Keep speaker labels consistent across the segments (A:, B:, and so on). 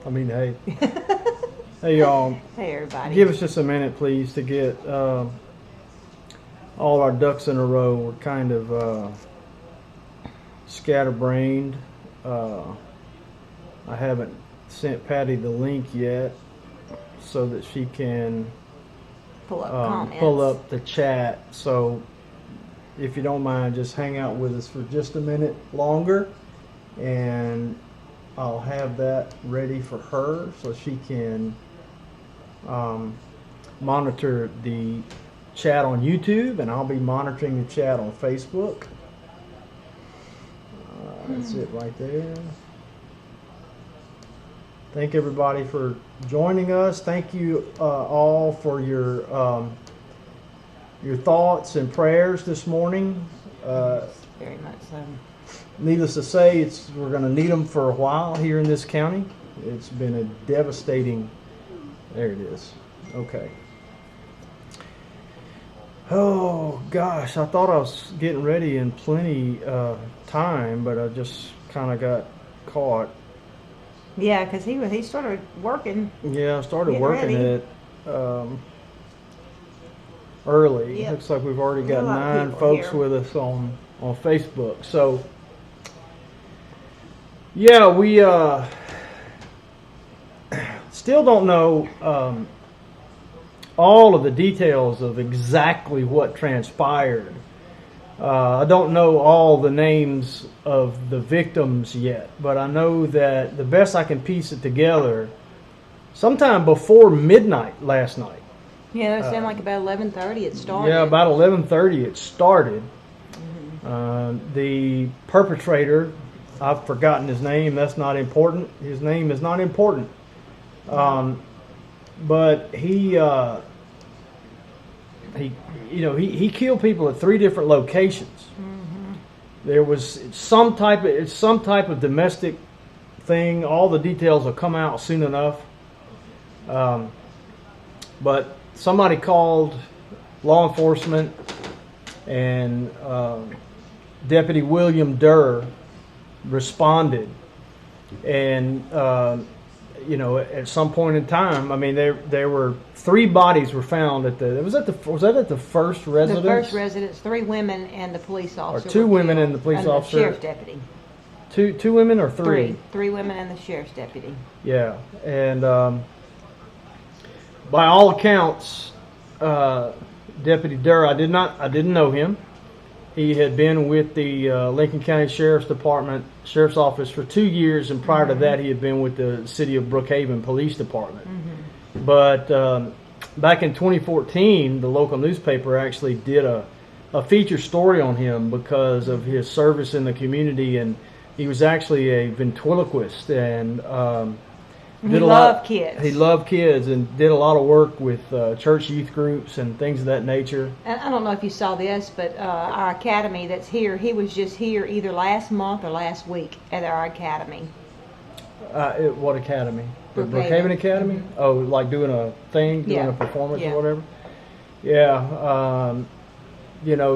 A: I mean, hey. Hey, y'all.
B: Hey, everybody.
A: Give us just a minute, please, to get all our ducks in a row. We're kind of scatterbrained. I haven't sent Patty the link yet so that she can
B: pull up
A: pull up the chat. So if you don't mind, just hang out with us for just a minute longer, and I'll have that ready for her so she can monitor the chat on YouTube, and I'll be monitoring the chat on Facebook. That's it right there. Thank everybody for joining us. Thank you all for your thoughts and prayers this morning.
B: Very much so.
A: Needless to say, we're going to need them for a while here in this county. It's been a devastating. There it is. Okay. Oh gosh, I thought I was getting ready in plenty time, but I just kind of got caught.
B: Yeah, because he started working.
A: Yeah, I started working it early.
B: Yep.
A: Looks like we've already got 9 folks
B: here
A: with us on Facebook. So yeah, we still don't know all of the details of exactly what transpired. I don't know all the names of the victims yet, but I know that the best I can piece it together, sometime before midnight last night.
B: Yeah, it was like about 11:30 it started.
A: Yeah, about 11:30 it started. The perpetrator, I've forgotten his name. That's not important. His name is not important. But he killed people at 3 different locations. There was some type of domestic thing. All the details will come out soon enough. But somebody called law enforcement, and Deputy William Durr responded, and at some point in time, I mean, there were 3 bodies were found at the. Was that at the first residence?
B: The first residence, 3 women and the police officer.
A: Or 2 women and the police officer.
B: The sheriff's deputy.
A: 2 women or 3?
B: 3 women and the sheriff's deputy.
A: Yeah, and by all accounts, Deputy Durr, I didn't know him. He had been with the Lincoln County Sheriff's Office for 2 years, and prior to that, he had been with the City of Brookhaven Police Department. But back in 2014, the local newspaper actually did a feature story on him because of his service in the community, and he was actually a ventriloquist, and
B: he loved kids.
A: He loved kids and did a lot of work with church youth groups and things of that nature.
B: And I don't know if you saw this, but our academy that's here, he was just here either last month or last week at our academy.
A: What academy? The
B: Brookhaven
A: Academy? Oh, like doing a thing, doing a performance or whatever? Yeah.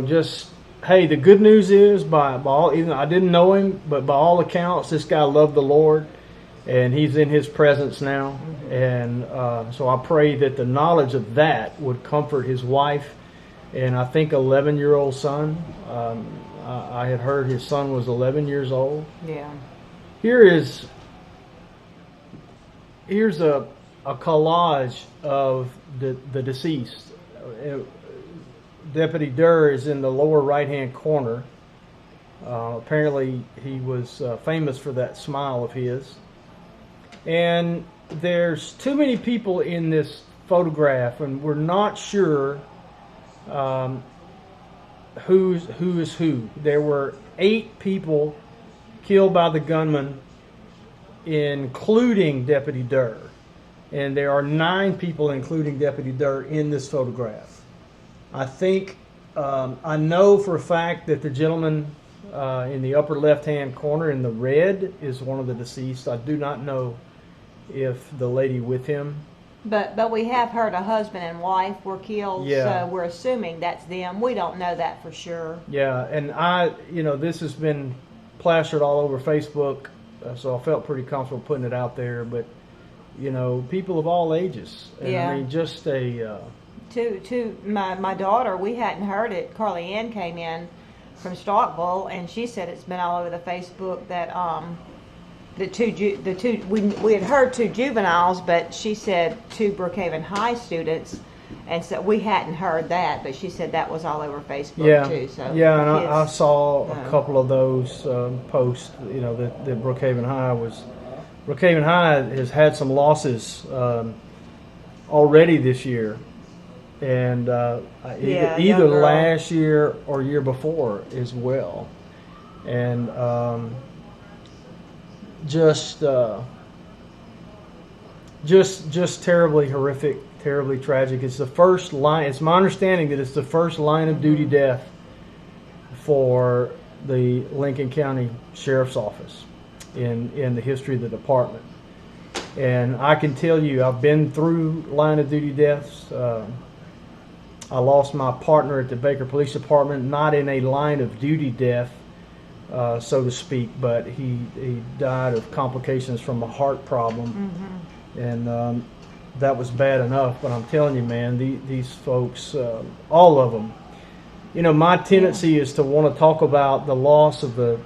A: Just, hey, the good news is, by all, even I didn't know him, but by all accounts, this guy loved the Lord. And he's in his presence now. And so I pray that the knowledge of that would comfort his wife and I think 11-year-old son. I had heard his son was 11 years old.
B: Yeah.
A: Here's a collage of the deceased. Deputy Durr is in the lower right-hand corner. Apparently he was famous for that smile of his. And there's too many people in this photograph, and we're not sure who is who. There were 8 people killed by the gunman, including Deputy Durr. And there are 9 people, including Deputy Durr, in this photograph. I think, I know for a fact that the gentleman in the upper left-hand corner in the red is one of the deceased. I do not know if the lady with him.
B: But we have heard a husband and wife were killed,
A: Yeah.
B: so we're assuming that's them. We don't know that for sure.
A: Yeah, and this has been plastered all over Facebook, so I felt pretty comfortable putting it out there. But You know, people of all ages. And
B: Yeah.
A: I mean, just a.
B: My daughter, we hadn't heard it. Carly Ann came in from Starkville, and she said it's been all over the Facebook that we had heard 2 juveniles, but she said 2 Brookhaven High students, and so we hadn't heard that, but she said that was all over Facebook too. So
A: yeah, and I saw a couple of those posts. You know, that Brookhaven High has had some losses already this year, and either last year or year before as well, and just terribly horrific, terribly tragic. It's the first line. It's my understanding that it's the first line of duty death for the Lincoln County Sheriff's Office in the history of the department. And I can tell you, I've been through line of duty deaths. I lost my partner at the Baker Police Department, not in a line of duty death, so to speak, but he died of complications from a heart problem, and that was bad enough. But I'm telling you, man, these folks, all of them. You know, my tendency is to want to talk about the loss of the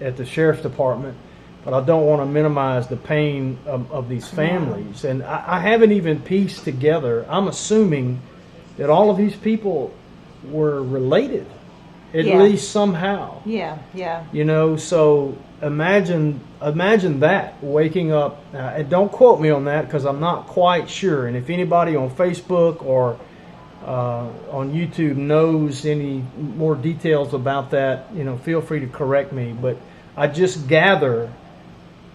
A: at the sheriff's department, but I don't want to minimize the pain of these families. And I haven't even pieced together. I'm assuming that all of these people were related, at least somehow.
B: Yeah.
A: You know, so imagine that, waking up. And don't quote me on that because I'm not quite sure. And if anybody on Facebook or on YouTube knows any more details about that, you know, feel free to correct me. But I just gather,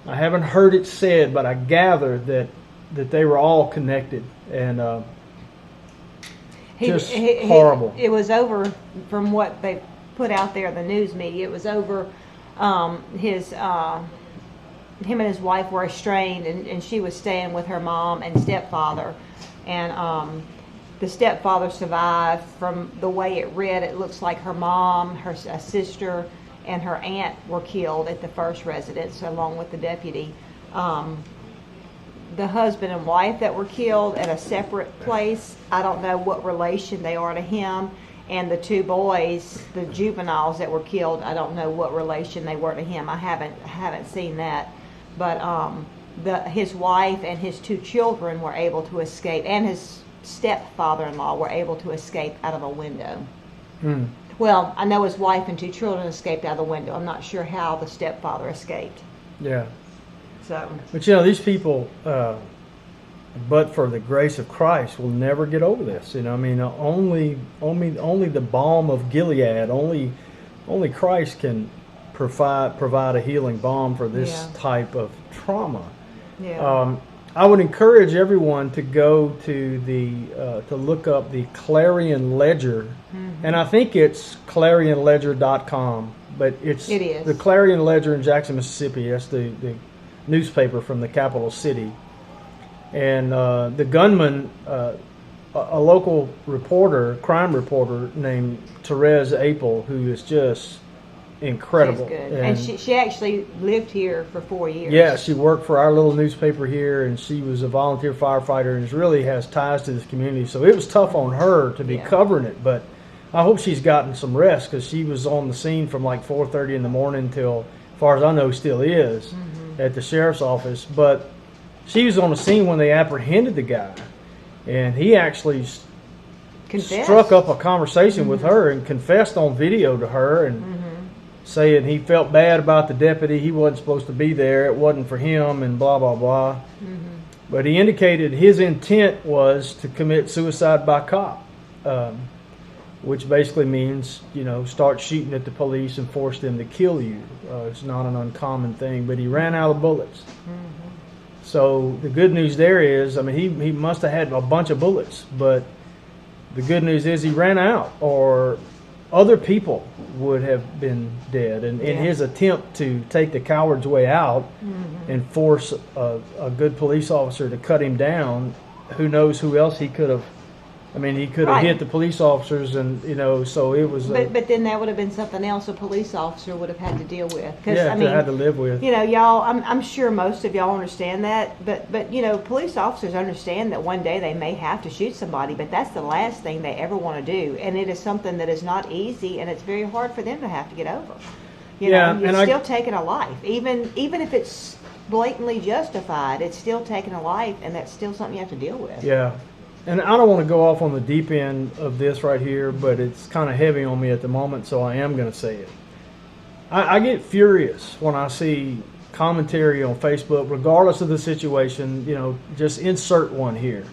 A: I haven't heard it said, but I gather that they were all connected, and horrible.
B: It was over, from what they put out there in the news media, it was over him and his wife were estranged, and she was staying with her mom and stepfather, and the stepfather survived. From the way it read, it looks like her mom, her sister, and her aunt were killed at the first residence along with the deputy. The husband and wife that were killed at a separate place, I don't know what relation they are to him. And the 2 boys, the juveniles that were killed, I don't know what relation they were to him. I haven't seen that. But his wife and his 2 children were able to escape, and his stepfather-in-law were able to escape out of a window. Well, I know his wife and 2 children escaped out of the window. I'm not sure how the stepfather escaped.
A: Yeah.
B: So.
A: But you know, these people, but for the grace of Christ, will never get over this. You know, I mean, only the balm of Gilead, only Christ can provide a healing balm for this type of trauma.
B: Yeah.
A: I would encourage everyone to go to to look up the Clarion Ledger, and I think it's clarionledger.com, but it is the Clarion Ledger in Jackson, Mississippi. That's the newspaper from the capital city, and the gunman, a local reporter, crime reporter named Therese Apel, who is just incredible.
B: She's good. And she actually lived here for 4 years.
A: Yeah, she worked for our little newspaper here, and she was a volunteer firefighter, and really has ties to this community. So it was tough on her to be covering it, but I hope she's gotten some rest, because she was on the scene from like 4:30 in the morning till, as far as I know, still is at the sheriff's office. But she was on the scene when they apprehended the guy, and he actually struck up a conversation with her and confessed on video to her, and saying he felt bad about the deputy. He wasn't supposed to be there. It wasn't for him, and blah, blah, blah. But he indicated his intent was to commit suicide by cop, which basically means, you know, start shooting at the police and force them to kill you. It's not an uncommon thing, but he ran out of bullets. So the good news there is, I mean, he must have had a bunch of bullets, but the good news is he ran out, or other people would have been dead. And in his attempt to take the coward's way out and force a good police officer to cut him down, who knows who else he could have I mean, he could have
B: Right.
A: hit the police officers, and so it was.
B: But then that would have been something else a police officer would have had to deal with. Cause,
A: yeah,
B: I
A: they
B: mean,
A: had to live with.
B: Y'all, I'm sure most of y'all understand that, but police officers understand that one day they may have to shoot somebody, but that's the last thing they ever want to do, and it is something that is not easy, and it's very hard for them to have to get over.
A: Yeah,
B: You're
A: and
B: still taking a life, even if it's blatantly justified, it's still taking a life, and that's still something you have to deal with.
A: Yeah. And I don't want to go off on the deep end of this right here, but it's kind of heavy on me at the moment, so I am going to say it. I get furious when I see commentary on Facebook, regardless of the situation, just insert one here,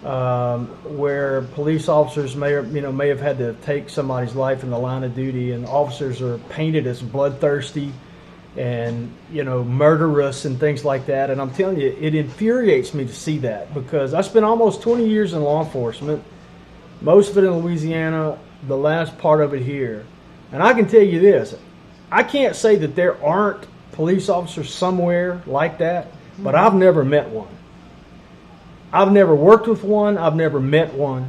A: where police officers may have had to take somebody's life in the line of duty, and officers are painted as bloodthirsty and murderous and things like that. And I'm telling you, it infuriates me to see that, because I spent almost 20 years in law enforcement, most of it in Louisiana, the last part of it here. And I can tell you this, I can't say that there aren't police officers somewhere like that, but I've never met one. I've never worked with one, I've never met one.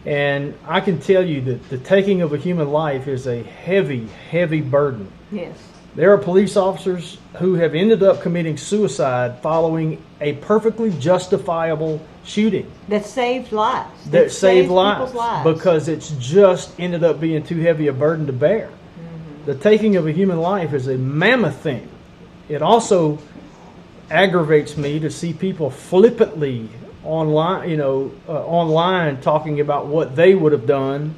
A: And I can tell you that the taking of a human life is a heavy, heavy burden.
B: Yes.
A: There are police officers who have ended up committing suicide following a perfectly justifiable shooting.
B: That saved lives.
A: That saved
B: people's lives.
A: Because it's just ended up being too heavy a burden to bear. Mm-hmm. The taking of a human life is a mammoth thing. It also aggravates me to see people flippantly online talking about what they would have done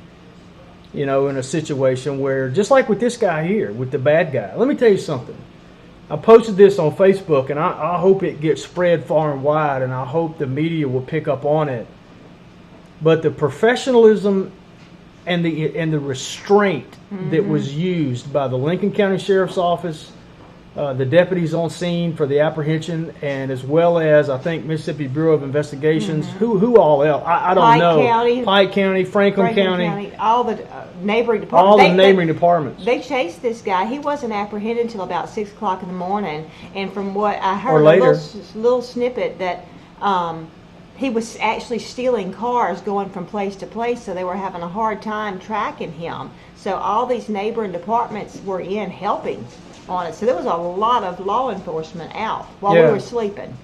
A: in a situation where, just like with this guy here, with the bad guy. Let me tell you something. I posted this on Facebook, and I hope it gets spread far and wide, and I hope the media will pick up on it. But the professionalism and the restraint that was used by the Lincoln County Sheriff's Office, the deputies on scene for the apprehension, and as well as, I think, Mississippi Bureau of Investigations, who all else? I don't know. Pike County, Franklin County,
B: all the neighboring departments.
A: All the neighboring departments.
B: They chased this guy. He wasn't apprehended until about 6 o'clock in the morning, and from what I heard,
A: or later,
B: a little snippet that he was actually stealing cars going from place to place, so they were having a hard time tracking him. So all these neighboring departments were in helping on it. So there was a lot of law enforcement out while we were sleeping.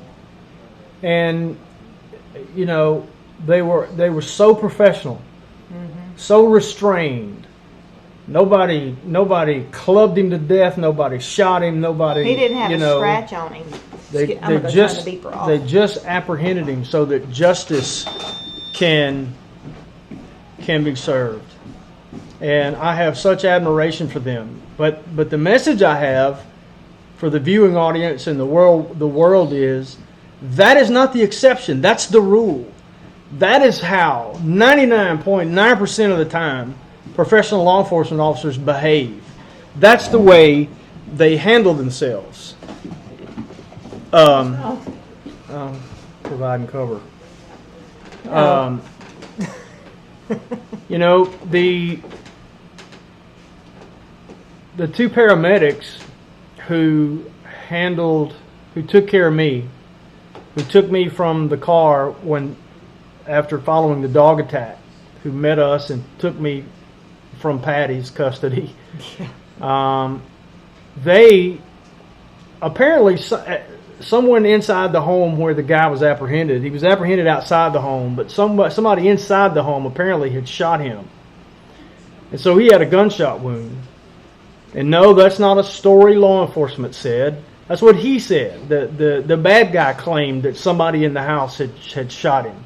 A: And they were so professional, so restrained. Nobody clubbed him to death. Nobody shot him. Nobody.
B: He didn't have a scratch on him.
A: They just apprehended him so that justice can be served. And I have such admiration for them. But the message I have for the viewing audience and the world is, that is not the exception. That's the rule. That is how 99.9% of the time professional law enforcement officers behave. That's the way they handle themselves. Providing cover. The two paramedics who took care of me, who took me from the car after following the dog attack, who met us and took me from Patty's custody. They apparently, someone inside the home where the guy was apprehended, he was apprehended outside the home, but somebody inside the home apparently had shot him. And so he had a gunshot wound. And no, that's not a story law enforcement said. That's what he said. The bad guy claimed that somebody in the house had shot him.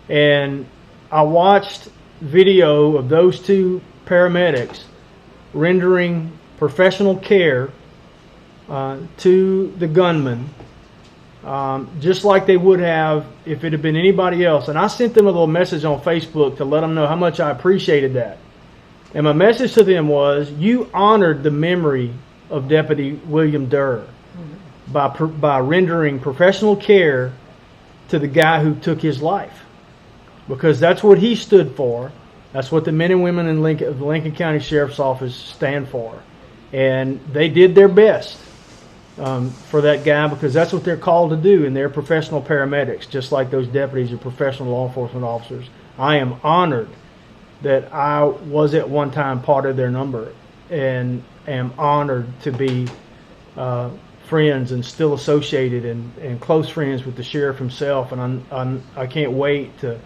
A: And I watched video of those two paramedics rendering professional care to the gunman, just like they would have if it had been anybody else. And I sent them a little message on Facebook to let them know how much I appreciated that. And my message to them was, you honored the memory of Deputy William Durr by rendering professional care to the guy who took his life. Because that's what he stood for. That's what the men and women of the Lincoln County Sheriff's Office stand for. And they did their best. for that guy, because that's what they're called to do, and they're professional paramedics, just like those deputies are professional law enforcement officers. I am honored that I was at one time part of their number, and am honored to be friends and still associated and close friends with the sheriff himself. And I can't wait to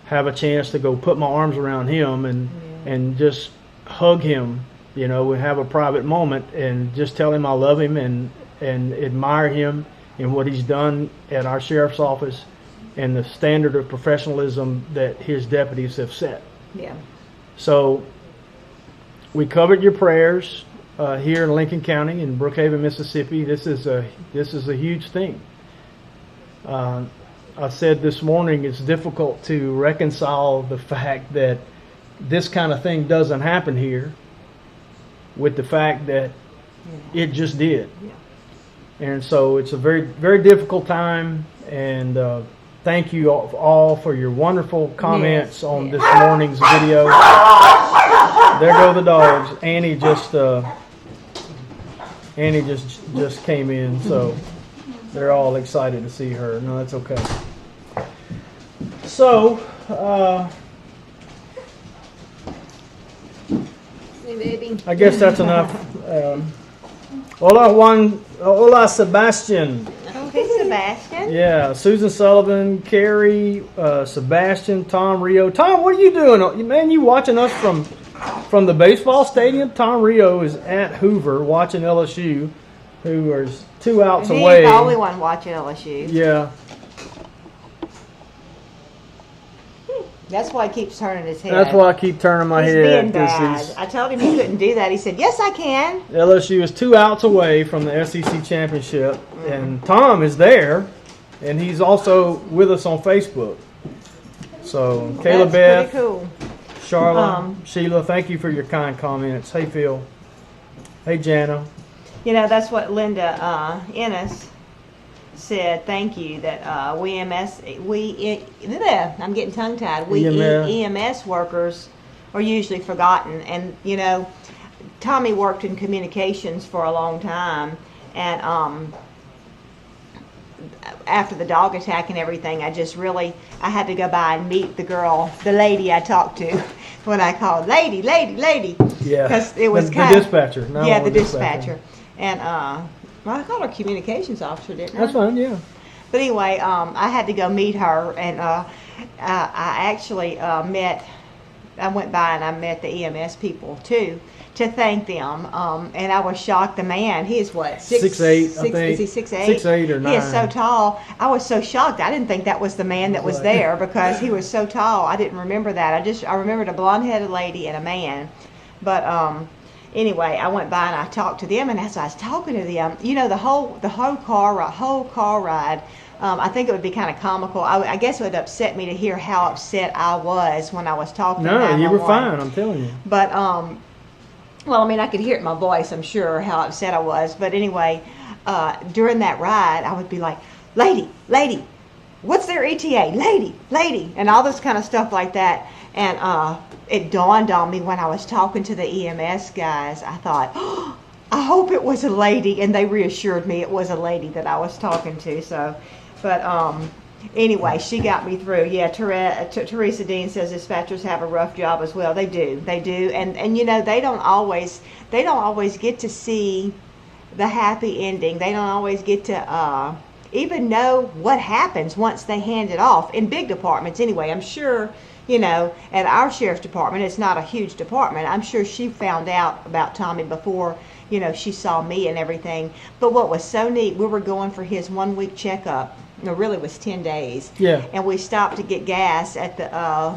A: have a chance to go put my arms around him and just hug him, and have a private moment and just tell him I love him and admire him and what he's done at our sheriff's office and the standard of professionalism that his deputies have set.
B: Yeah.
A: So we covered your prayers here in Lincoln County in Brookhaven, Mississippi. This is a huge thing. I said this morning it's difficult to reconcile the fact that this kind of thing doesn't happen here with the fact that it just did.
B: Yeah. And
A: so it's a very, very difficult time, and thank you all for your wonderful comments on this morning's video. There go the dogs. Annie just came in, so they're all excited to see her. No, that's okay. So,
B: hey, baby.
A: I guess that's enough. Hola, Sebastian.
B: Okay, Sebastian.
A: Yeah, Susan Sullivan, Carrie, Sebastian, Tom Rio. Tom, what are you doing? Man, you watching us from the baseball stadium? Tom Rio is at Hoover watching LSU, who is 2 outs away.
B: He's the only one watching LSU.
A: Yeah.
B: That's why he keeps turning his head.
A: That's why I keep turning my head.
B: Being bad. I told him he couldn't do that. He said, "Yes, I can."
A: LSU is 2 outs away from the SEC championship, and Tom is there, and he's also with us on Facebook. So, Kayla,
B: That's
A: Beth,
B: pretty cool.
A: Charlotte, Sheila, thank you for your kind comments. Hey, Phil. Hey, Jana.
B: That's what Linda Ennis said. Thank you that I'm getting tongue tied. We EMS workers are usually forgotten, and Tommy worked in communications for a long time, and after the dog attack and everything, I had to go by and meet the lady I talked to when I called lady.
A: Yeah,
B: because it was
A: the dispatcher.
B: The dispatcher. And I called her communications officer, didn't I?
A: That's fine, yeah.
B: But anyway, I had to go meet her, and I actually I went by and I met the EMS people too, to thank them. And I was shocked. The man, he is what?
A: 6'8", I think.
B: Is he 6'8"?
A: 6'8" or 9.
B: He is so tall. I was so shocked. I didn't think that was the man that was there because he was so tall. I didn't remember that. I remembered a blonde-headed lady and a man. But anyway, I went by and I talked to them, and as I was talking to them, the whole car ride. I think it would be kind of comical. I guess it would upset me to hear how upset I was when I was talking to them.
A: No, you were fine, I'm telling you.
B: But, well, I mean, I could hear it in my voice, I'm sure, how upset I was. But anyway, during that ride, I would be like, lady, what's their ETA? Lady, and all this kind of stuff like that. And it dawned on me when I was talking to the EMS guys, I thought, oh, I hope it was a lady. And they reassured me it was a lady that I was talking to. So, but anyway, she got me through. Yeah, Teresa Dean says dispatchers have a rough job as well. They do. And they don't always get to see the happy ending. They don't always get to even know what happens once they hand it off. In big departments anyway, I'm sure, at our sheriff's department, it's not a huge department. I'm sure she found out about Tommy before, she saw me and everything. But what was so neat, we were going for his 1 week checkup. It really was 10 days. Yeah. And we stopped to get gas at the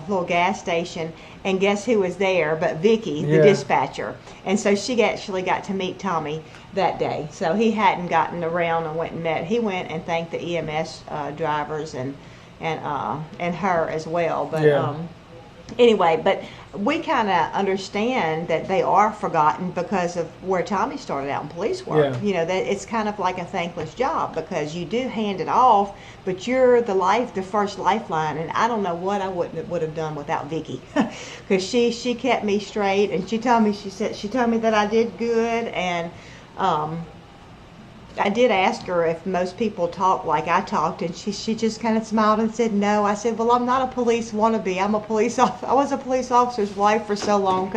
B: little gas station, and guess who was there but Vicky, the dispatcher. And so she actually got to meet Tommy that day. So he hadn't gotten around and went and met. He went and thanked the EMS drivers and her as well. But anyway, but we kind of understand that they are forgotten because of where Tommy started out in police work.
A: Yeah.
B: That it's kind of like a thankless job because you do hand it off, but you're the first lifeline. And I don't know what I would have done without Vicky, because she kept me straight, and she told me that I did good, and I did ask her if most people talk like I talked, and she just kind of smiled and said no. I said, well, I'm not a police wannabe. I was a police officer's wife for so long,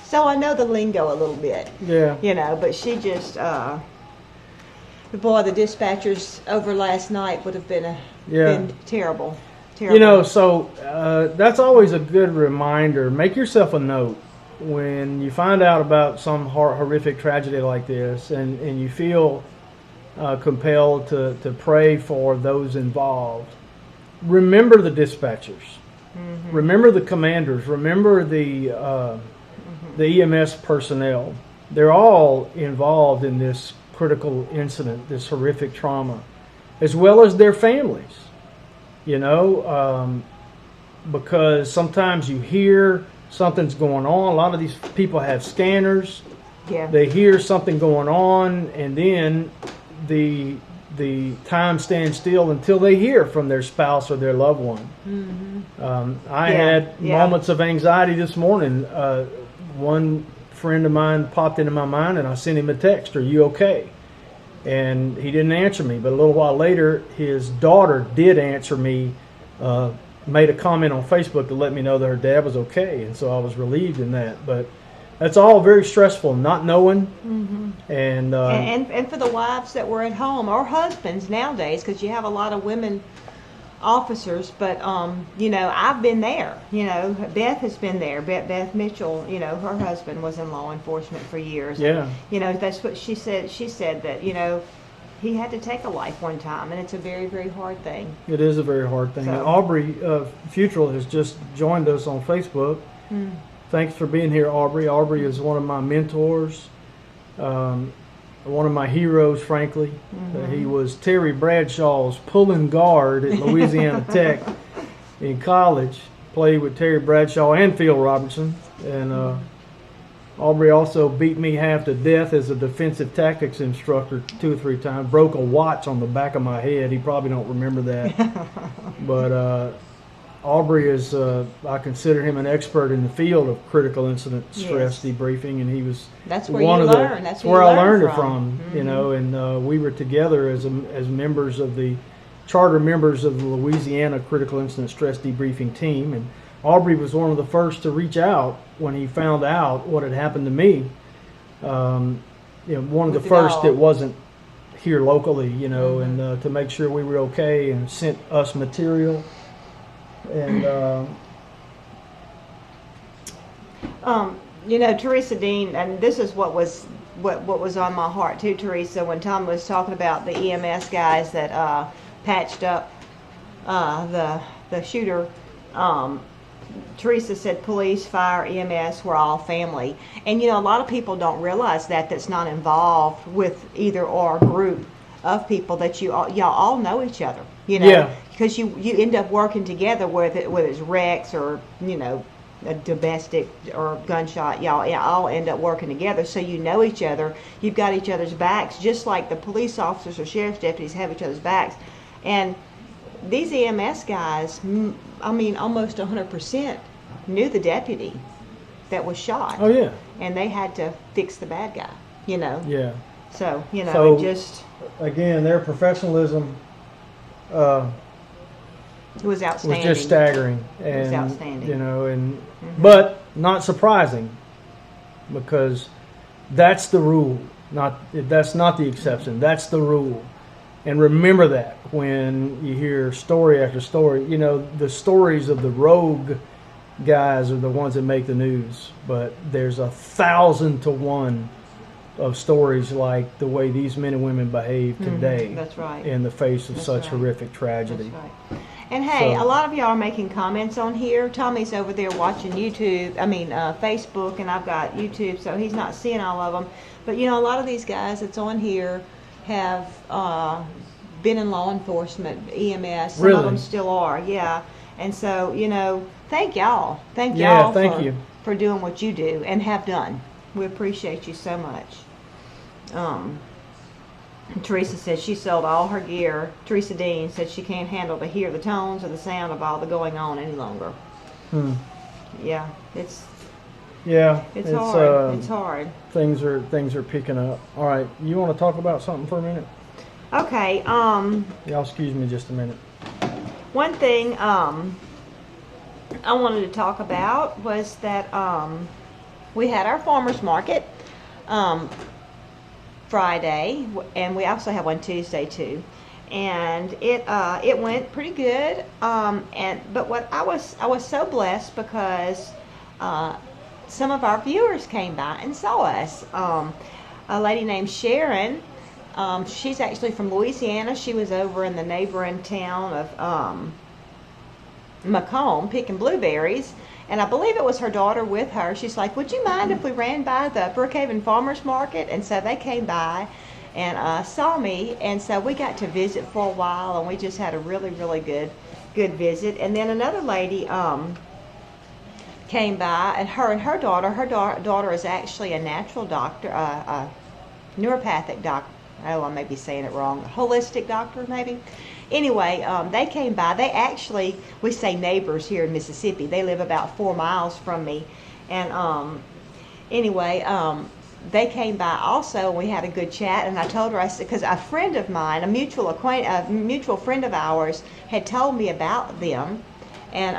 B: so I know the lingo a little bit.
A: Yeah.
B: But she just, boy, the dispatchers over last night would have been terrible. Terrible.
A: So that's always a good reminder. Make yourself a note when you find out about some horrific tragedy like this, and you feel compelled to pray for those involved. Remember the dispatchers. Mm-hmm. Remember the commanders. Remember the EMS personnel. They're all involved in this critical incident, this horrific trauma, as well as their families. Because sometimes you hear something's going on. A lot of these people have scanners.
B: Yeah.
A: They hear something going on, and then the time stands still until they hear from their spouse or their loved one. Mm-hmm. I had moments of anxiety this morning. One friend of mine popped into my mind, and I sent him a text, "Are you okay?" And he didn't answer me. But a little while later, his daughter did answer me, made a comment on Facebook to let me know that her dad was okay. And so I was relieved in that. But that's all very stressful, not knowing. Mm-hmm. And
B: for the wives that were at home, or husbands nowadays, because you have a lot of women officers. But, I've been there. Beth has been there. Beth Mitchell, her husband was in law enforcement for years.
A: Yeah.
B: And, that's what she said. She said that, he had to take a life one time, and it's a very, very hard thing.
A: It is a very hard thing.
B: So.
A: And Aubrey Futrell has just joined us on Facebook. Thanks for being here, Aubrey. Aubrey is one of my mentors, one of my heroes, frankly. Mm-hmm. He was Terry Bradshaw's pulling guard at Louisiana Tech in college. Played with Terry Bradshaw and Phil Robertson. And Aubrey also beat me half to death as a defensive tactics instructor 2 or 3 times. Broke a watch on the back of my head. He probably don't remember that. But Aubrey is, I consider him an expert in the field of critical incident stress debriefing, and he was
B: That's where one you of learn.
A: That's where I learned it from. Mm-hmm. And we were together as members of the charter members of the Louisiana Critical Incident Stress Debriefing Team, and Aubrey was one of the first to reach out when he found out what had happened to me. One of the first that wasn't here locally, mm-hmm. and to make sure we were okay, and sent us material. And
B: Teresa Dean, and this is what was on my heart too, Teresa, when Tom was talking about the EMS guys that patched up the shooter. Teresa said police, fire, EMS, we're all family. And a lot of people don't realize that's not involved with either or group of people, that y'all all know each other. Because you end up working together, whether it's wrecks or a domestic or gunshot. Y'all all end up working together, so you know each other. You've got each other's backs, just like the police officers or sheriff's deputies have each other's backs. And these EMS guys, almost 100% knew the deputy that was shot.
A: Oh yeah.
B: And they had to fix the bad guy.
A: Yeah.
B: So
A: So,
B: it just
A: again, their professionalism
B: it was outstanding.
A: was just staggering. And,
B: it was outstanding.
A: Mm-hmm. But not surprising, because that's the rule. That's not the exception. That's the rule. And remember that when you hear story after story. The stories of the rogue guys are the ones that make the news, but there's 1,000 to 1 of stories like the way these men and women behave today.
B: Mm-hmm. That's right.
A: In the face of such
B: right.
A: horrific tragedy.
B: That's right. And hey, a lot of y'all are making comments on here. Tommy's over there watching Facebook, and I've got YouTube, so he's not seeing all of them. But a lot of these guys that's on here have been in law enforcement, EMS. Some of them still are, yeah. And so, thank y'all. Thank y'all for doing what you do and have done. We appreciate you so much. Teresa said she sold all her gear. Teresa Dean said she can't handle to hear the tones or the sound of all the going on any longer. Yeah,
A: Yeah,
B: It's hard.
A: uh,
B: It's hard.
A: things are picking up. All right, you want to talk about something for a minute?
B: Okay.
A: Y'all excuse me just a minute.
B: One thing I wanted to talk about was that we had our farmers market Friday, and we also have one Tuesday too. And it went pretty good. But what I was so blessed because some of our viewers came by and saw us. A lady named Sharon. She's actually from Louisiana. She was over in the neighboring town of Macomb picking blueberries, and I believe it was her daughter with her. She's like, would you mind if we ran by the Brookhaven Farmers Market? And so they came by and saw me, and so we got to visit for a while, and we just had a really, really good visit. And then another lady came by, and her daughter is actually a natural doctor, a neuropathic doctor. Oh, I may be saying it wrong. A holistic doctor, maybe. Anyway, they came by. They actually, we say neighbors here in Mississippi. They live about 4 miles from me. And anyway, they came by also, and we had a good chat. And I told her, I said, because a friend of mine, a mutual friend of ours, had told me about them. And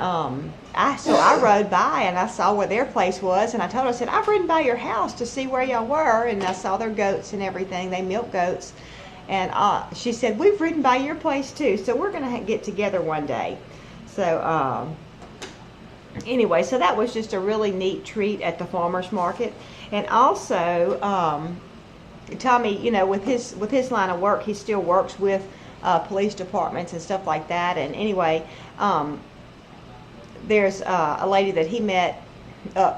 B: so I rode by and I saw where their place was, and I told her, I said, I've ridden by your house to see where y'all were, and I saw their goats and everything. They milk goats. And she said, we've ridden by your place too, so we're going to get together one day. So anyway, so that was just a really neat treat at the farmers market. And also, Tommy, you know, with his line of work, he still works with police departments and stuff like that. And anyway, there's a lady that he met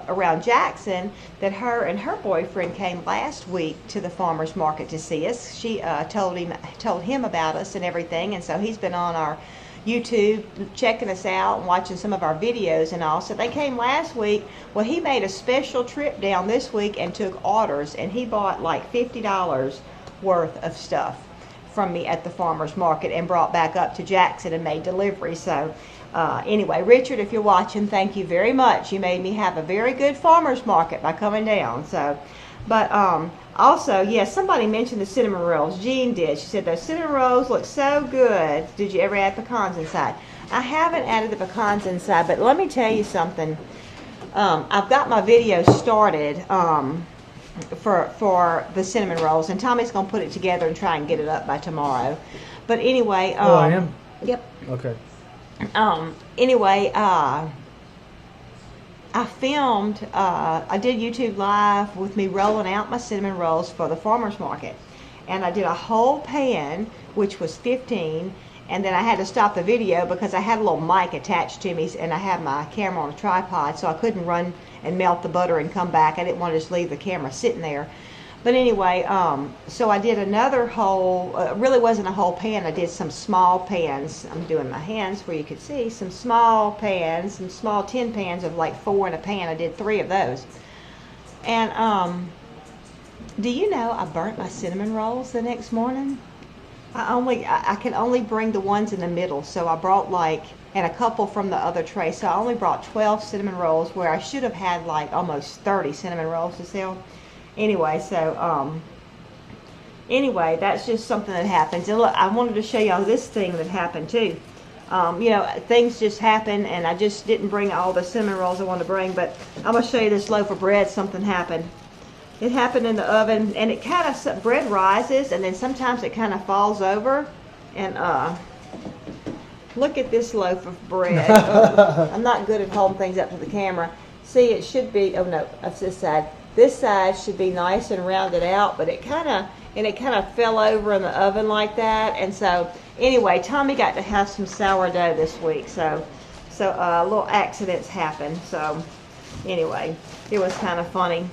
B: around Jackson that her and her boyfriend came last week to the farmers market to see us. She told him about us and everything, and so he's been on our YouTube checking us out and watching some of our videos and all. So they came last week. Well, he made a special trip down this week and took orders, and he bought like $50 worth of stuff from me at the farmers market and brought back up to Jackson and made delivery. So anyway, Richard, if you're watching, thank you very much. You made me have a very good farmers market by coming down. So, but also, yes, somebody mentioned the cinnamon rolls. Jean did. She said those cinnamon rolls look so good. Did you ever add pecans inside? I haven't added the pecans inside, but let me tell you something. I've got my video started for the cinnamon rolls, and Tommy's going to put it together and try and get it up by tomorrow. But anyway,
A: Oh, I am?
B: Yep.
A: Okay.
B: Anyway, I filmed, I did YouTube Live with me rolling out my cinnamon rolls for the farmers market. And I did a whole pan, which was 15, and then I had to stop the video because I had a little mic attached to me, and I had my camera on a tripod, so I couldn't run and melt the butter and come back. I didn't want to just leave the camera sitting there. But anyway, so I did another whole, really wasn't a whole pan, I did some small pans. I'm doing my hands where you could see, some small pans, some small tin pans of like 4 in a pan. I did 3 of those. And do you know I burnt my cinnamon rolls the next morning? I can only bring the ones in the middle, so I brought like, and a couple from the other tray, so I only brought 12 cinnamon rolls where I should have had like almost 30 cinnamon rolls to sell. Anyway, so anyway, that's just something that happens. And look, I wanted to show y'all this thing that happened too. You know, things just happen, and I just didn't bring all the cinnamon rolls I wanted to bring, but I'm going to show you this loaf of bread. Something happened. It happened in the oven, and it kind of, bread rises, and then sometimes it kind of falls over. And look at this loaf of bread. I'm not good at holding things up to the camera. See, it should be, oh no, that's this side. This side should be nice and rounded out, but it kind of fell over in the oven like that. And so anyway, Tommy got to have some sourdough this week, so little accidents happen. So anyway, it was kind of funny.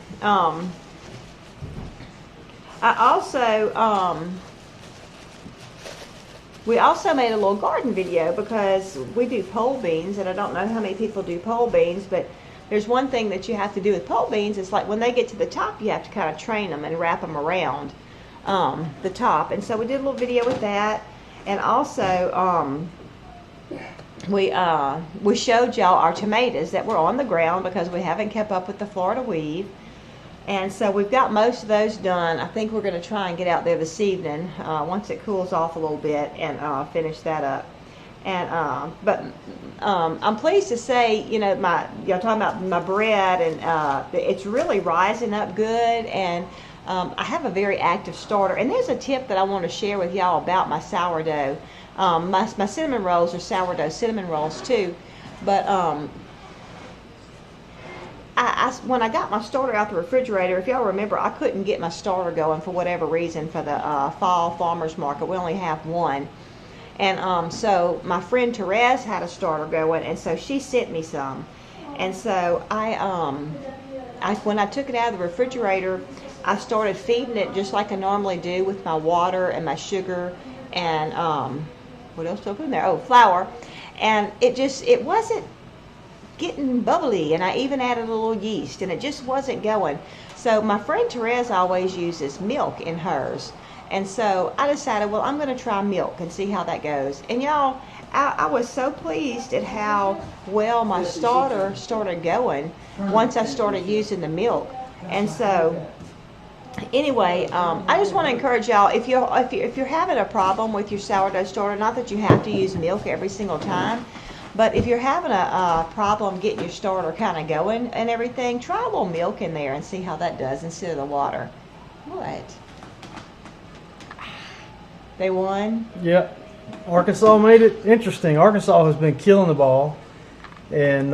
B: We also made a little garden video because we do pole beans, and I don't know how many people do pole beans, but there's one thing that you have to do with pole beans. It's like when they get to the top, you have to kind of train them and wrap them around the top. And so we did a little video with that. And also, we showed y'all our tomatoes that were on the ground because we haven't kept up with the Florida weave. And so we've got most of those done. I think we're going to try and get out there this evening once it cools off a little bit and finish that up. And I'm pleased to say, you know, y'all talking about my bread, and it's really rising up good. And I have a very active starter. And there's a tip that I want to share with y'all about my sourdough. My cinnamon rolls are sourdough cinnamon rolls too, but when I got my starter out the refrigerator, if y'all remember, I couldn't get my starter going for whatever reason for the fall farmers market. We only have one. And so my friend Therese had a starter going, and so she sent me some. And so when I took it out of the refrigerator, I started feeding it just like I normally do with my water and my sugar and what else do I put in there? Oh, flour. And it wasn't getting bubbly, and I even added a little yeast, and it just wasn't going. So my friend Therese always uses milk in hers. And so I decided, well, I'm going to try milk and see how that goes. And y'all, I was so pleased at how well my starter started going once I started using the milk. And so anyway, I just want to encourage y'all, if you're having a problem with your sourdough starter, not that you have to use milk every single time, but if you're having a problem getting your starter kind of going and everything, try a little milk in there and see how that does instead of the water. What? They won?
A: Yep. Arkansas made it interesting. Arkansas has been killing the ball. And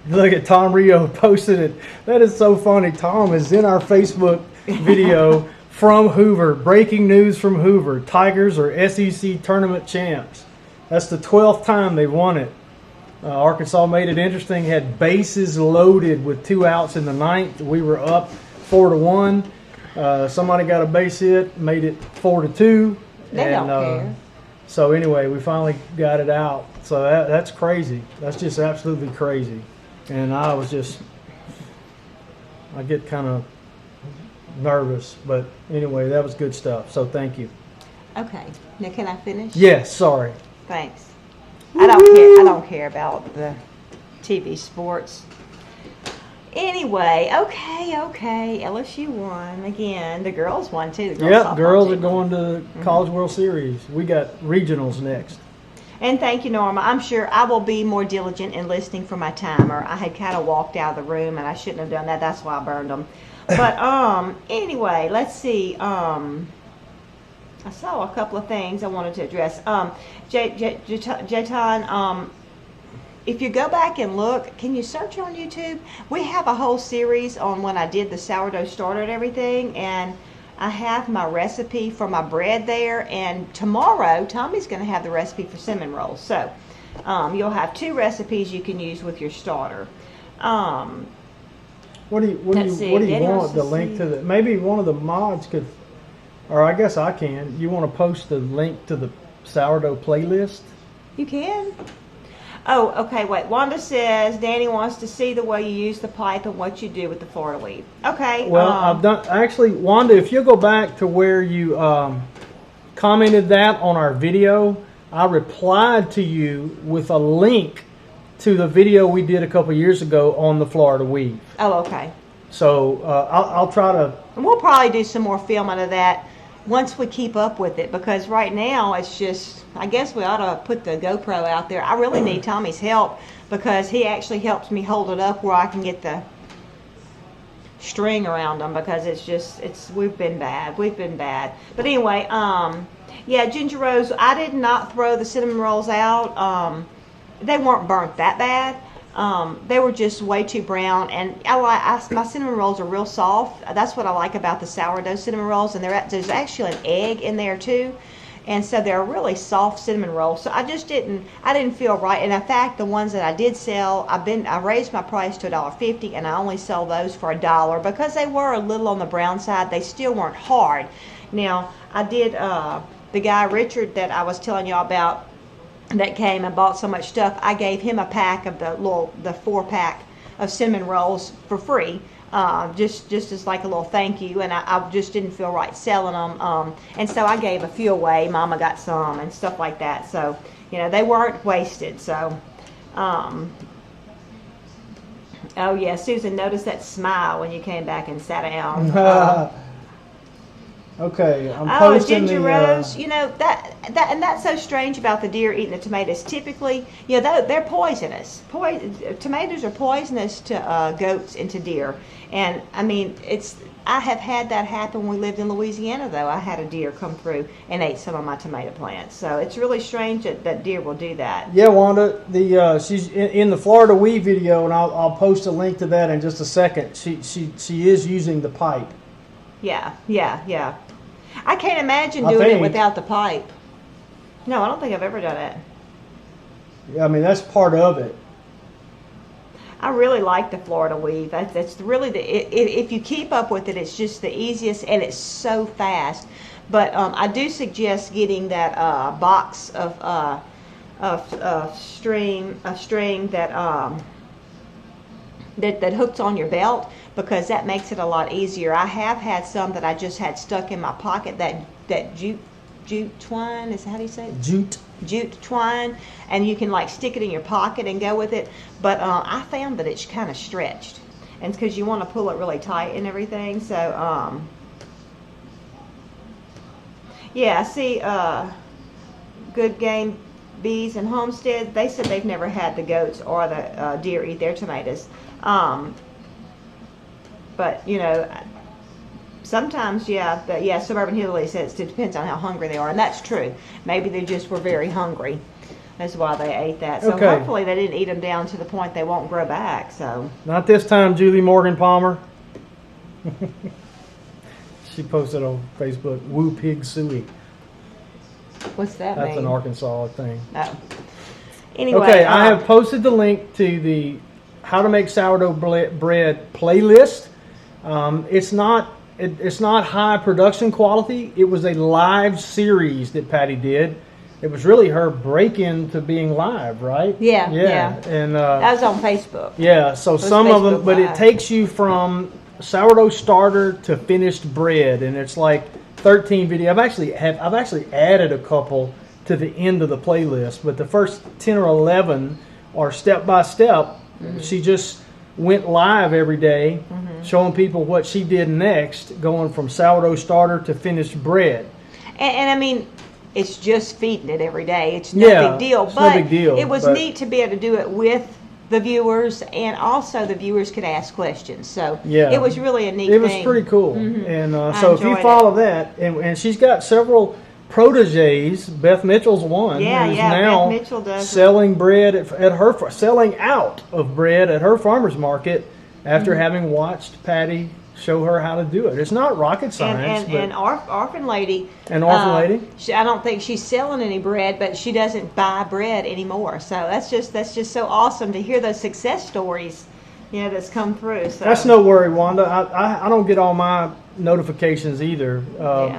A: look at Tom Rio posted it. That is so funny. Tom is in our Facebook video from Hoover. Breaking news from Hoover. Tigers are SEC tournament champs. That's the 12th time they've won it. Arkansas made it interesting. Had bases loaded with 2 outs in the 9th. We were up 4-1. Somebody got a base hit, made it 4-2.
B: They don't care.
A: So anyway, we finally got it out. So that's crazy. That's just absolutely crazy. And I get kind of nervous. But anyway, that was good stuff. So thank you.
B: Okay. Now can I finish?
A: Yes, sorry.
B: Thanks. I don't care about the TV sports. Anyway, okay. LSU won again. The girls won too.
A: Yep, girls are going to College World Series. We got regionals next.
B: And thank you, Norma. I'm sure I will be more diligent in listening for my timer. I had kind of walked out of the room, and I shouldn't have done that. That's why I burned them. But anyway, let's see. I saw a couple of things I wanted to address. Jayton, if you go back and look, can you search on YouTube? We have a whole series on when I did the sourdough starter and everything, and I have my recipe for my bread there, and tomorrow Tommy's going to have the recipe for cinnamon rolls. So you'll have 2 recipes you can use with your starter.
A: What do you want? The link to the, maybe one of the mods could, or I guess I can. You want to post the link to the sourdough playlist?
B: You can. Oh, okay, wait. Wanda says Danny wants to see the way you use the pipe and what you do with the Florida weave. Okay.
A: Well, I've done, actually, Wanda, if you go back to where you commented that on our video, I replied to you with a link to the video we did a couple years ago on the Florida weave.
B: Oh, okay.
A: So I'll try to...
B: And we'll probably do some more filming of that once we keep up with it, because right now it's just, I guess we ought to put the GoPro out there. I really need Tommy's help because he actually helps me hold it up where I can get the string around them, because we've been bad. But anyway, yeah, Ginger Rose, I did not throw the cinnamon rolls out. They weren't burnt that bad. They were just way too brown, and my cinnamon rolls are real soft. That's what I like about the sourdough cinnamon rolls, and there's actually an egg in there too, and so they're really soft cinnamon rolls. So I didn't feel right. And in fact, the ones that I did sell, I raised my price to $1.50, and I only sell those for $1 because they were a little on the brown side. They still weren't hard. Now I did the guy Richard that I was telling y'all about, that came and bought so much stuff, I gave him a pack of the 4-pack of cinnamon rolls for free. just as like a little thank you, and I just didn't feel right selling them, and so I gave a few away. Mama got some and stuff like that, so they weren't wasted. So oh yeah, Susan, noticed that smile when you came back and sat down.
A: Okay, I'm
B: Oh,
A: posting
B: ginger
A: the.
B: rose. And that's so strange about the deer eating the tomatoes. Typically, they're poisonous. Tomatoes are poisonous to goats and to deer. And I mean, I have had that happen when we lived in Louisiana. Though I had a deer come through and ate some of my tomato plants. So it's really strange that deer will do that.
A: Yeah, Wanda. She's in the Florida Weed video, and I'll post a link to that in just a second. She is using the pipe.
B: Yeah. I can't imagine doing it without the pipe. No, I don't think I've ever done it.
A: Yeah, I mean, that's part of it.
B: I really like the Florida weave. That's really if you keep up with it, it's just the easiest, and it's so fast. But I do suggest getting that box of string that hooks on your belt, because that makes it a lot easier. I have had some that I just had stuck in my pocket, that jute twine, is how do you say it? Jute twine, and you can like stick it in your pocket and go with it. But I found that it's kind of stretched, and it's because you want to pull it really tight and everything. So yeah, I see Good Game Bees and Homestead, they said they've never had the goats or the deer eat their tomatoes. But sometimes, Suburban Hillbilly says it depends on how hungry they are, and that's true. Maybe they just were very hungry. That's why they ate that. So hopefully they didn't eat them down to the point they won't grow back. So
A: not this time, Julie Morgan Palmer. She posted on Facebook, "Woo Pig Suey."
B: What's that
A: That's
B: mean?
A: an Arkansas thing.
B: Oh. Anyway,
A: okay, I have posted the link to the How to Make Sourdough Bread playlist. It's not high production quality. It was a live series that Patty did. It was really her break into being live, right?
B: Yeah.
A: And
B: that was on Facebook.
A: Yeah, so some
B: Facebook
A: of them, but
B: Live.
A: it takes you from sourdough starter to finished bread, and it's like 13 videos. I've actually added a couple to the end of the playlist, but the first 10 or 11 are step by step. She just went live every day, showing people what she did next, going from sourdough starter to finished bread.
B: And I mean, it's just feeding it every day. It's no big deal.
A: It's
B: but
A: no big deal,
B: it was neat to be able to do it with the viewers, and also the viewers could ask questions. So it was really a neat thing.
A: It was pretty cool. And so if you
B: enjoyed
A: follow that, and she's got several proteges. Beth Mitchell's one. Who's now
B: Beth Mitchell does
A: selling bread at her, selling out of bread at her farmer's market after having watched Patty show her how to do it. It's not rocket science.
B: And Orphan Lady.
A: I
B: don't think she's selling any bread, but she doesn't buy bread anymore. So that's just so awesome to hear those success stories, that's come through. So
A: that's no worry, Wanda. I don't get all my notifications either.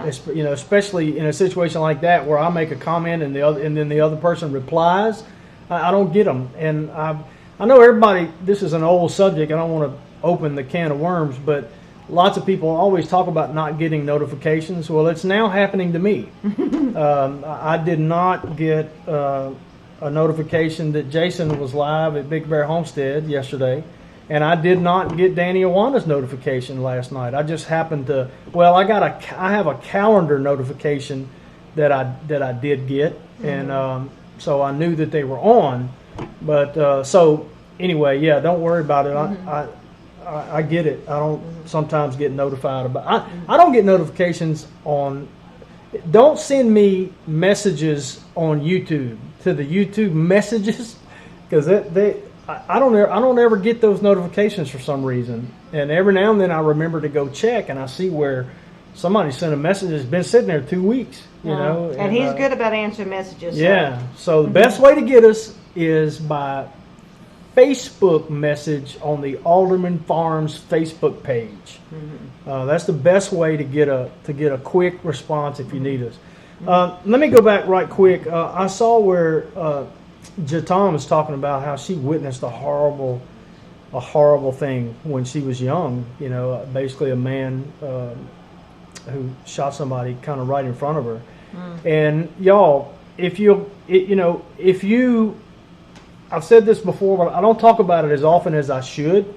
A: Especially in a situation like that where I make a comment and then the other person replies. I don't get them, and I know everybody. This is an old subject. I don't want to open the can of worms, but lots of people always talk about not getting notifications. Well, it's now happening to me. I did not get a notification that Jason was live at Big Bear Homestead yesterday, and I did not get Danny Awanda's notification last night. I just happened to. Well, I have a calendar notification that I did get, and so I knew that they were on. But so anyway, don't worry about it. I get it. I don't sometimes get notified about. I don't get notifications on. Don't send me messages on YouTube to the YouTube messages, because I don't ever get those notifications for some reason. And every now and then I remember to go check, and I see where somebody sent a message that's been sitting there 2 weeks.
B: And he's good about answering messages.
A: So the best way to get us is by Facebook message on the AldermanFarms Facebook page. That's the best way to get a quick response if you need us. Let me go back right quick. I saw where Jatom was talking about how she witnessed a horrible a horrible thing when she was young. You know, basically a man who shot somebody kind of right in front of her. And y'all, if you, I've said this before, but I don't talk about it as often as I should.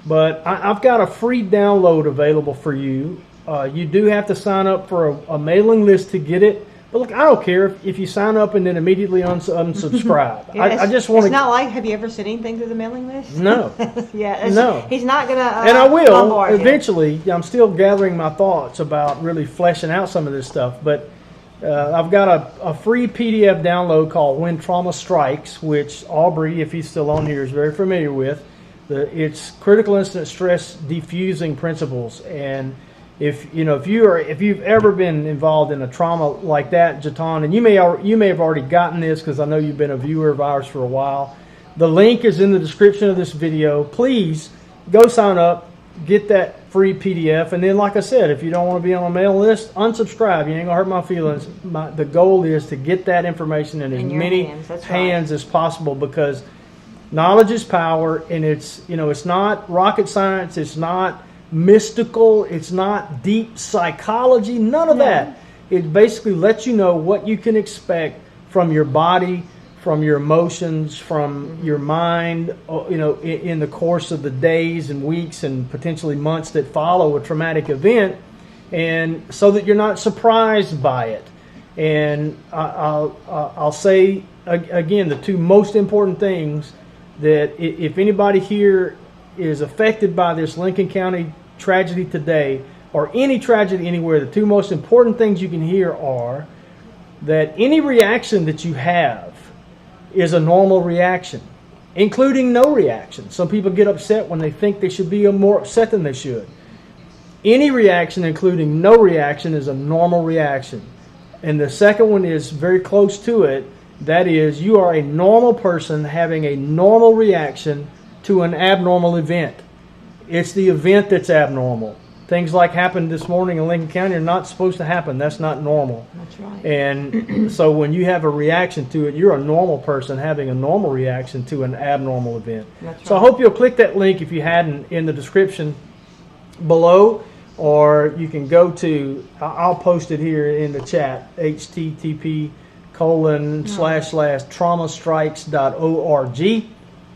A: But I've got a free download available for you. You do have to sign up for a mailing list to get it. But look, I don't care if you sign up and then immediately unsubscribe.
B: Yeah,
A: I just want to.
B: It's not like, have you ever sent anything through the mailing list?
A: No.
B: Yeah.
A: No.
B: He's not going to.
A: And I will
B: bombard you.
A: eventually. I'm still gathering my thoughts about really fleshing out some of this stuff. But I've got a free PDF download called When Trauma Strikes, which Aubrey, if he's still on here, is very familiar with. It's critical incident stress diffusing principles. And if you've ever been involved in a trauma like that, Jatan, and you may have already gotten this because I know you've been a viewer of ours for a while. The link is in the description of this video. Please go sign up, get that free PDF, and then, like I said, if you don't want to be on a mail list, unsubscribe. You ain't gonna hurt my feelings. The goal is to get that information in as many hands as possible, because knowledge is power, and it's not rocket science. It's not mystical. It's not deep psychology. None of that. It basically lets you know what you can expect from your body, from your emotions, from your mind, in the course of the days and weeks and potentially months that follow a traumatic event, and so that you're not surprised by it. And I'll say again, the two most important things, that if anybody here is affected by this Lincoln County tragedy today, or any tragedy anywhere, the two most important things you can hear are that any reaction that you have is a normal reaction, including no reaction. Some people get upset when they think they should be more upset than they should. Any reaction, including no reaction, is a normal reaction. And the second one is very close to it. That is, you are a normal person having a normal reaction to an abnormal event. It's the event that's abnormal. Things like happened this morning in Lincoln County are not supposed to happen. That's not normal.
B: That's right.
A: And so when you have a reaction to it, you're a normal person having a normal reaction to an abnormal event.
B: That's right.
A: So I hope you'll click that link if you hadn't in the description below, or you can go to, I'll post it here in the chat, http://traumastrikes.org.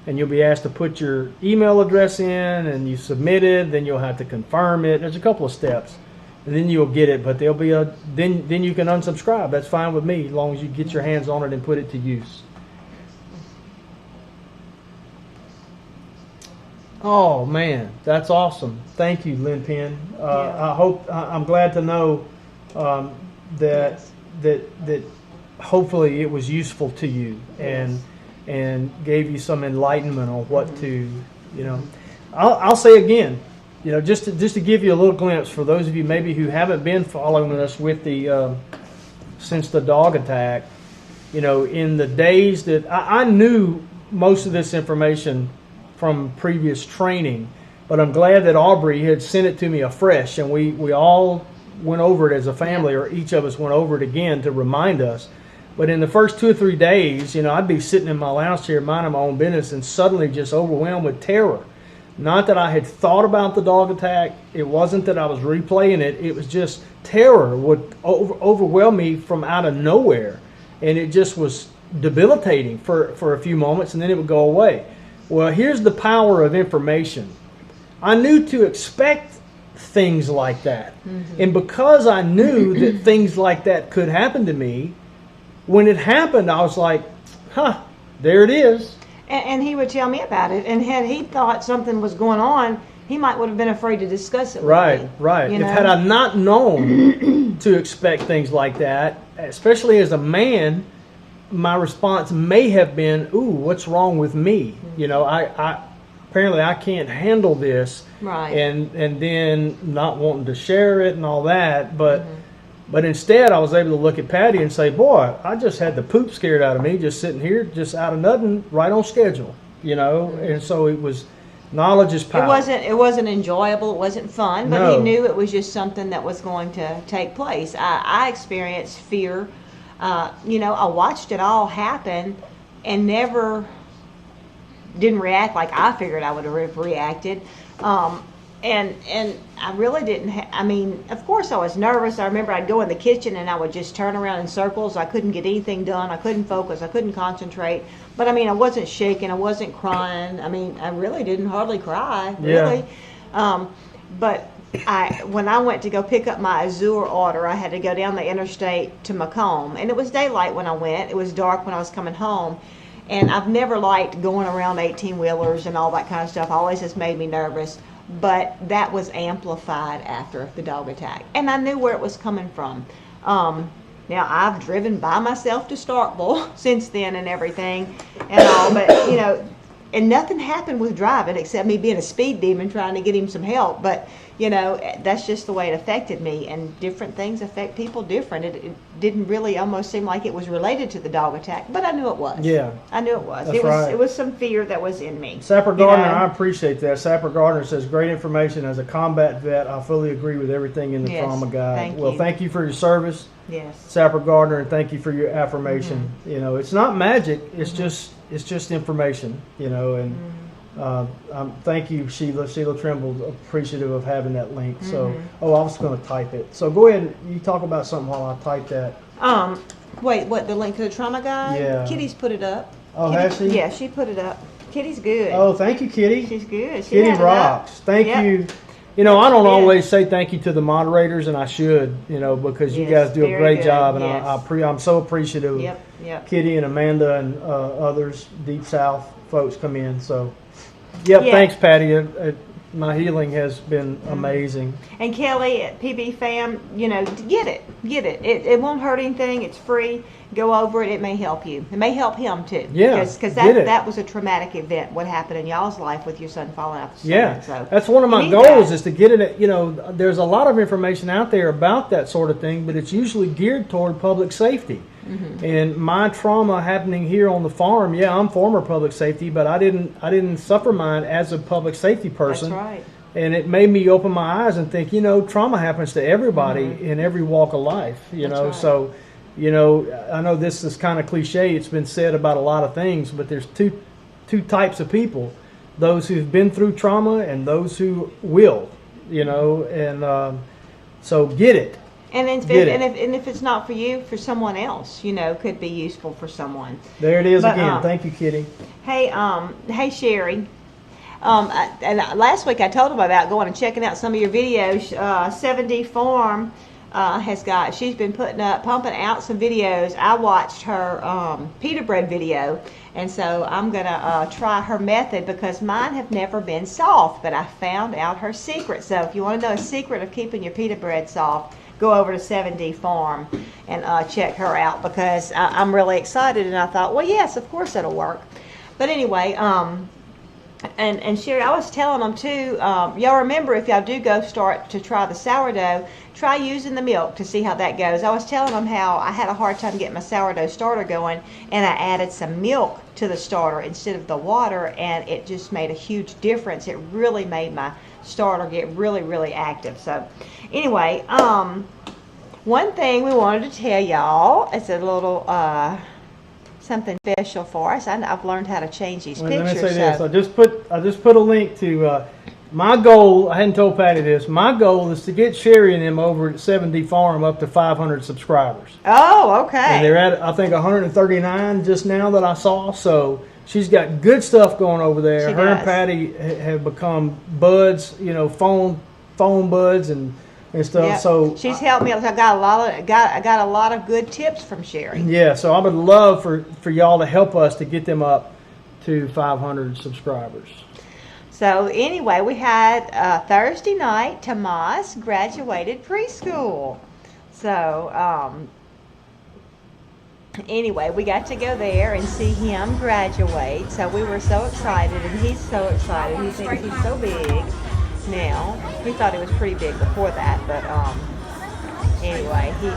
A: And you'll be asked to put your email address in, and you submit it. Then you'll have to confirm it. There's a couple of steps, and then you'll get it. But there'll be then you can unsubscribe. That's fine with me, as long as you get your hands on it and put it to use. Oh man, that's awesome! Thank you, Lynn Penn. I'm glad to know that hopefully it was useful to you, and gave you some enlightenment on what to, I'll say again, just to give you a little glimpse for those of you maybe who haven't been following us with since the dog attack, in the days that I knew most of this information from previous training, but I'm glad that Aubrey had sent it to me afresh, and we all went over it as a family, or each of us went over it again to remind us. But in the first 2 or 3 days, I'd be sitting in my lounge chair minding my own business and suddenly just overwhelmed with terror. Not that I had thought about the dog attack. It wasn't that I was replaying it. It was just terror would overwhelm me from out of nowhere. And it just was debilitating for a few moments, and then it would go away. Well, here's the power of information. I knew to expect things like that. Mm-hmm. And because I knew that things like that could happen to me, when it happened, I was like, there it is.
B: And he would tell me about it. And had he thought something was going on, he might would have been afraid to discuss it with me.
A: Right. Had I not known to expect things like that, especially as a man, my response may have been, ooh, what's wrong with me? I apparently I can't handle this.
B: Right.
A: And then not wanting to share it and all that. But instead, I was able to look at Patty and say, boy, I just had the poop scared out of me just sitting here, just out of nothing, right on schedule, And so it was, knowledge is power.
B: It wasn't enjoyable. It wasn't fun. But he knew it was just something that was going to take place. I experienced fear. I watched it all happen and never didn't react like I figured I would have reacted. And I really didn't. I mean, of course I was nervous. I remember I'd go in the kitchen and I would just turn around in circles. I couldn't get anything done. I couldn't focus. I couldn't concentrate. But I mean, I wasn't shaking. I wasn't crying. I mean, I really didn't hardly cry. Really. But when I went to go pick up my Azure order, I had to go down the interstate to Macomb, and it was daylight when I went. It was dark when I was coming home. And I've never liked going around 18-wheelers and all that kind of stuff. Always has made me nervous. But that was amplified after the dog attack. And I knew where it was coming from. Now, I've driven by myself to Starkville since then and everything and all. But, you know, and nothing happened with driving except me being a speed demon trying to get him some help. But, you know, that's just the way it affected me. And different things affect people different. It didn't really almost seem like it was related to the dog attack, but I knew it was.
A: Yeah.
B: I knew it was.
A: That's right.
B: It was some fear that was in me.
A: Sapper Gardner,
B: You know?
A: I appreciate that. Sapper Gardner says, great information. As a combat vet, I fully agree with everything in the
B: Yes,
A: trauma guide.
B: thank you.
A: Thank you for your service,
B: Yes.
A: Sapper Gardner, and thank you for your affirmation. You know, it's not magic. It's just information, you know, and thank you, Sheila Trimble, appreciative of having that link. So, I was going to type it. So go ahead and you talk about something while I type that.
B: Wait, what, the link to the trauma guide?
A: Yeah.
B: Kitty's put it up.
A: Oh,
B: Kitty,
A: has she?
B: Yeah, she put it up. Kitty's good.
A: Oh, thank you, Kitty.
B: She's good. She
A: Kitty
B: had it
A: rocks.
B: up.
A: Thank
B: Yep.
A: you. You know, I don't
B: Yeah.
A: always say thank you to the moderators, and I should, you know, because you
B: Yes,
A: guys do a
B: very
A: great
B: good.
A: job, and
B: Yes.
A: I'm so appreciative of
B: Yep.
A: Kitty and Amanda and others, Deep South folks come in. So, yeah. Thanks, Patty. My healing has been amazing.
B: And Kelly at PB Fam, you know, get it. It won't hurt anything. It's free. Go over it. It may help you. It may help him too.
A: Yeah,
B: because
A: get it.
B: that was a traumatic event. What happened in y'all's life with your son falling off the
A: Yeah,
B: stand. So
A: that's one of my
B: you need
A: goals
B: that.
A: is to get it. You know, there's a lot of information out there about that sort of thing, but it's usually geared toward public safety. And my trauma happening here on the farm, I'm former public safety, but I didn't suffer mine as a public safety person.
B: That's right.
A: And it made me open my eyes and think, you know, trauma happens to everybody in every walk of life. You
B: That's
A: know,
B: right.
A: so you know, I know this is kind of cliche. It's been said about a lot of things, but there's two types of people: those who've been through trauma and those who will. You know, and so get it.
B: And if it's not for you, for someone else, you know, could be useful for someone.
A: There it is
B: But,
A: again. Thank you, Kitty.
B: Hey Sherry. And last week I told them about going and checking out some of your videos. 7D Farm she's been pumping out some videos. I watched her pita bread video, and so I'm gonna try her method because mine have never been soft, but I found out her secret. So if you want to know a secret of keeping your pita bread soft, go over to 7D Farm and check her out because I'm really excited. And I thought, well, yes, of course it'll work. But anyway, and Sherry, I was telling them too, y'all remember if y'all do go start to try the sourdough, try using the milk to see how that goes. I was telling them how I had a hard time getting my sourdough starter going, and I added some milk to the starter instead of the water, and it just made a huge difference. It really made my starter get really, really active. So anyway, one thing we wanted to tell y'all, it's a little something special for us. I've learned how to change these pictures.
A: Let me say this. I just put a link to my goal. I hadn't told Patty this. My goal is to get Sherry and them over at 7D Farm up to 500 subscribers.
B: Oh, okay.
A: And they're at, I think, 139 just now that I saw. So she's got good stuff going over there.
B: She
A: Her
B: does.
A: and Patty have become buds, you know, phone buds and stuff.
B: Yep.
A: So
B: she's helped me. I got a lot of good tips from Sherry.
A: yeah, so I would love for y'all to help us to get them up to 500 subscribers.
B: So anyway, we had Thursday night. Tomas graduated preschool. So anyway, we got to go there and see him graduate. So we were so excited, and he's so excited. He thinks he's so big now. He thought he was pretty big before that, but anyway, is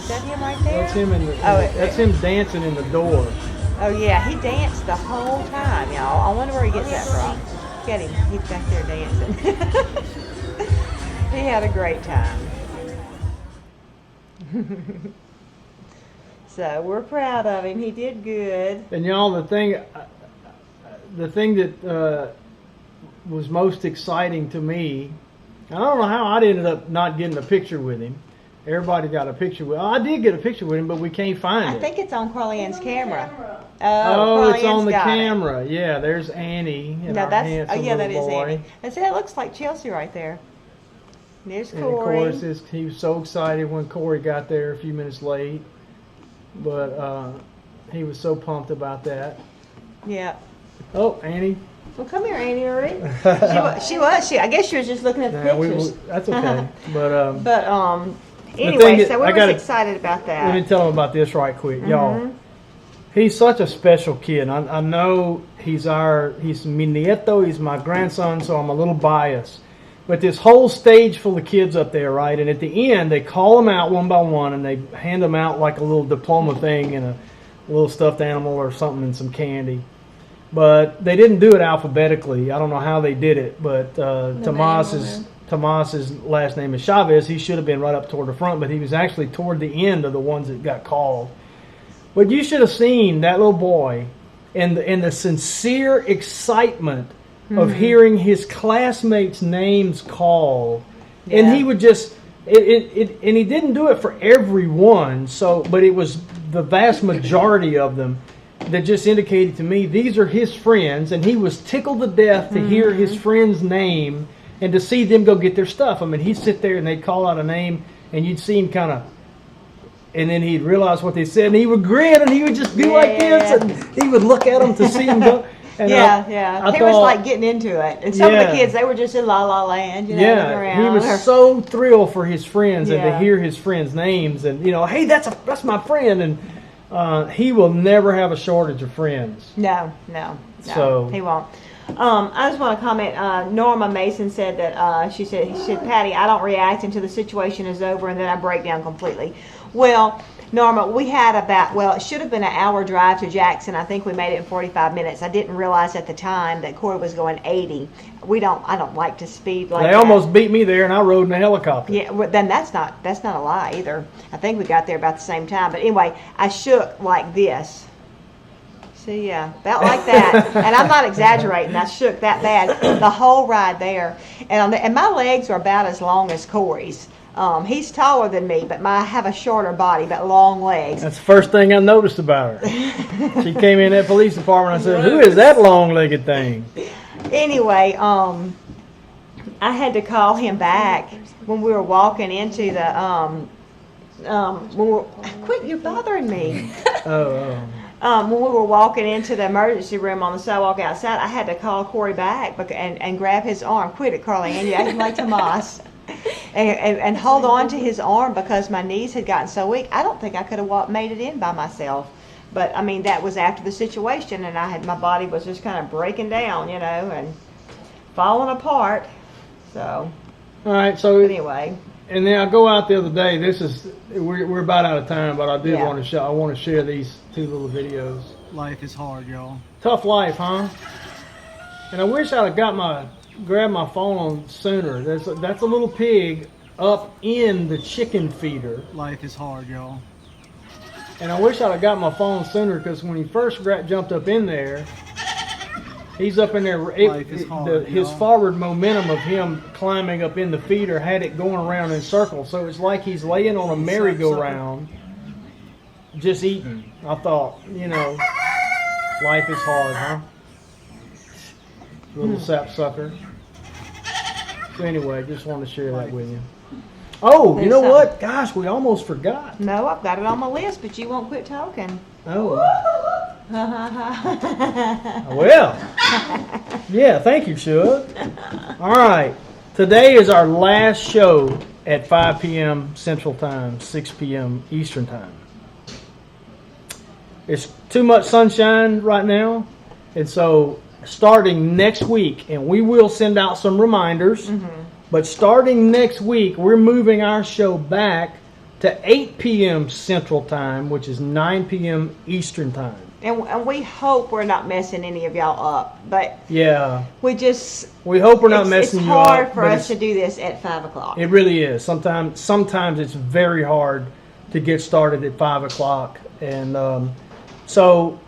B: that him right there?
A: That's him that's him dancing in the door.
B: Oh yeah, he danced the whole time, y'all. I wonder where he gets that from. Get him, he's back there dancing. He had a great time. So we're proud of him. He did good.
A: And y'all, the thing, the thing that was most exciting to me, I don't know how I ended up not getting a picture with him. Everybody got a picture with. I did get a picture with him, but we can't find it.
B: I think it's on Carly Ann's camera.
A: Oh, it's on the
B: got
A: camera. Yeah, there's Annie. And
B: No,
A: our
B: that's
A: handsome
B: yeah, that
A: little
B: is
A: boy.
B: Annie. And see, that looks like Chelsea right there. There's
A: And
B: Corey.
A: of course, he was so excited when Corey got there a few minutes late, but he was so pumped about that.
B: Yeah.
A: Oh, Annie.
B: Well, come here, Annie Marie. She was. I guess she was just looking at the pictures.
A: That's okay. But
B: But
A: thing
B: anyway,
A: is,
B: so we
A: I
B: were
A: gotta-
B: excited about that.
A: let me tell him about this right quick,
B: Mm-hmm.
A: y'all. He's such a special kid. I know he's mi nieto, he's my grandson, so I'm a little biased. But this whole stage full of kids up there, right? And at the end, they call them out one by one, and they hand them out like a little diploma thing and a little stuffed animal or something and some candy. But they didn't do it alphabetically. I don't know how they did it, but Tomas's last name is Chavez. He should have been right up toward the front, but he was actually toward the end of the ones that got called. But you should have seen that little boy and the sincere excitement of hearing his classmates' names called.
B: Yeah.
A: And he would just, and he didn't do it for everyone, but it was the vast majority of them that just indicated to me these are his friends, and he was tickled to death to hear his friend's name and to see them go get their stuff. I mean, he'd sit there and they'd call out a name, and you'd see him kind of, and then he'd realize what they said, and he would grin, and he would just do like this, and he would look at them to see them go. And
B: He
A: I
B: was
A: thought,
B: like getting into it. And some of
A: Yeah.
B: the kids, they were just in La La Land, looking around.
A: he was so thrilled for his friends and to
B: Yeah.
A: hear his friends' names, and hey, that's my friend, and he will never have a shortage of friends.
B: No,
A: So-
B: he won't. I just want to comment. Norma Mason said that she said, Patty, I don't react until the situation is over, and then I break down completely. Well, Norma, we had it should have been an hour drive to Jackson. I think we made it in 45 minutes. I didn't realize at the time that Corey was going 80. I don't like to speed like
A: They
B: that.
A: almost beat me there, and I rode in a helicopter.
B: Yeah, well, then that's not a lie either. I think we got there about the same time. But anyway, I shook like this. See, yeah, about like that. And I'm not exaggerating. I shook that bad the whole ride there. And my legs are about as long as Corey's. He's taller than me, but I have a shorter body, but long legs.
A: That's the first thing I noticed about her. She came in that police department. I said, "Who is that long-legged thing?"
B: Anyway, I had to call him back when we were walking into the quit, you're bothering me. When we were walking into the emergency room on the sidewalk outside, I had to call Corey back and grab his arm. Quit it, Carly, and you acting like Tomas. And hold on to his arm because my knees had gotten so weak. I don't think I could have made it in by myself. But I mean, that was after the situation, and my body was just kind of breaking down, and falling apart. So
A: All right, so
B: anyway,
A: and then I go out the other day. We're about out of time, but I do
B: Yeah.
A: want to show. I want to share these two little videos.
C: Life is hard, y'all.
A: Tough life, huh? And I wish I'd have grabbed my phone on sooner. That's a little pig up in the chicken feeder.
C: Life is hard, y'all.
A: And I wish I'd have got my phone sooner, because when he first jumped up in there, he's up in there.
C: Life is hard,
A: His
C: y'all.
A: forward momentum of him climbing up in the feeder had it going around in circles. So it's like he's laying on a merry-go-round, just eating. I thought, life is hard, huh? Little sapsucker. So anyway, just wanted to share that with you. Oh, you know what? Gosh, we almost forgot.
B: no, I've got it on my list, but you won't quit talking.
A: Oh. Well, yeah, thank you, Shug. All right, today is our last show at 5 p.m. Central Time, 6 p.m. Eastern Time. It's too much sunshine right now, and so starting next week, and we will send out some reminders, but starting next week, we're moving our show back to 8 p.m. Central Time, which is 9 p.m. Eastern Time.
B: And we hope we're not messing any of y'all up, but
A: Yeah,
B: we just
A: we hope we're not messing
B: it's
A: you up.
B: hard for
A: but
B: us to do this at 5 o'clock.
A: It really is. Sometimes it's very hard to get started at 5 o'clock, and So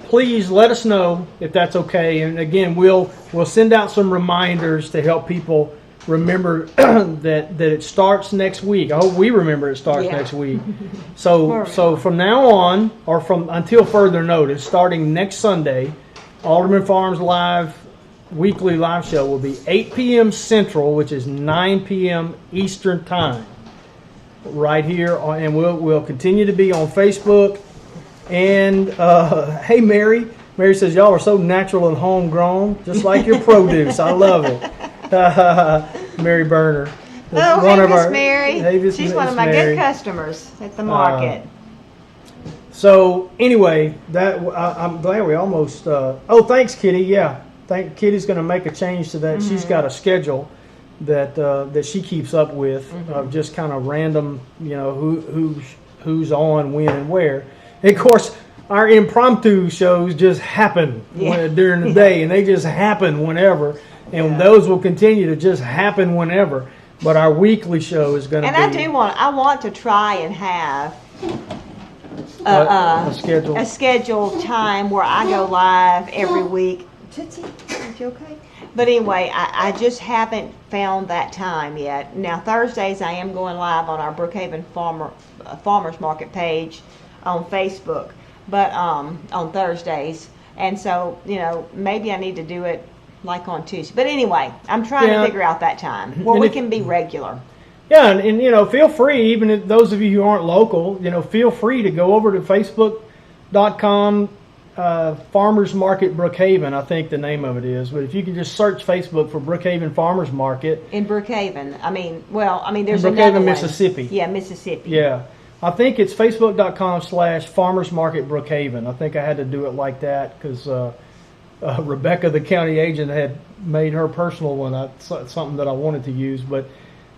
A: please let us know if that's okay. And again, we'll send out some reminders to help people remember that it starts next week. I hope we remember it starts next week. So from now on, or from until further notice, starting next Sunday, Alderman Farms weekly live show will be 8 p.m. Central, which is 9 p.m. Eastern Time, right here. And we'll continue to be on Facebook. And hey, Mary says y'all are so natural and homegrown, just like your produce. I love it. Mary Berner.
B: Mary. She's one of my good customers at the market.
A: So anyway, I'm glad we almost. Thanks, Kitty. Yeah, Kitty's going to make a change to that. Mm-hmm. She's got a schedule that she keeps up with of just kind of random, who's on, when, and where. And of course, our impromptu shows just happen during the day, and they just happen whenever. And those will continue to just happen whenever. But our weekly show is going to be. And
B: I want to try and have a scheduled time where I go live every week. Tootsie, is you okay? But anyway, I just haven't found that time yet. Now, Thursdays I am going live on our Brookhaven Farmers Market page on Facebook, but on Thursdays. And so, maybe I need to do it like on Tuesday. But anyway, I'm trying to figure out that time where we can be regular.
A: Yeah, and feel free, even if those of you who aren't local, feel free to go over to Facebook.com Farmers Market Brookhaven, I think the name of it is. But if you can just search Facebook for Brookhaven Farmers Market.
B: In Brookhaven. There's
A: Brookhaven,
B: another one.
A: Mississippi.
B: Yeah, Mississippi.
A: Yeah. I think it's Facebook.com/Farmers Market Brookhaven. I think I had to do it like that because Rebecca, the county agent, had made her personal one. That's something that I wanted to use. But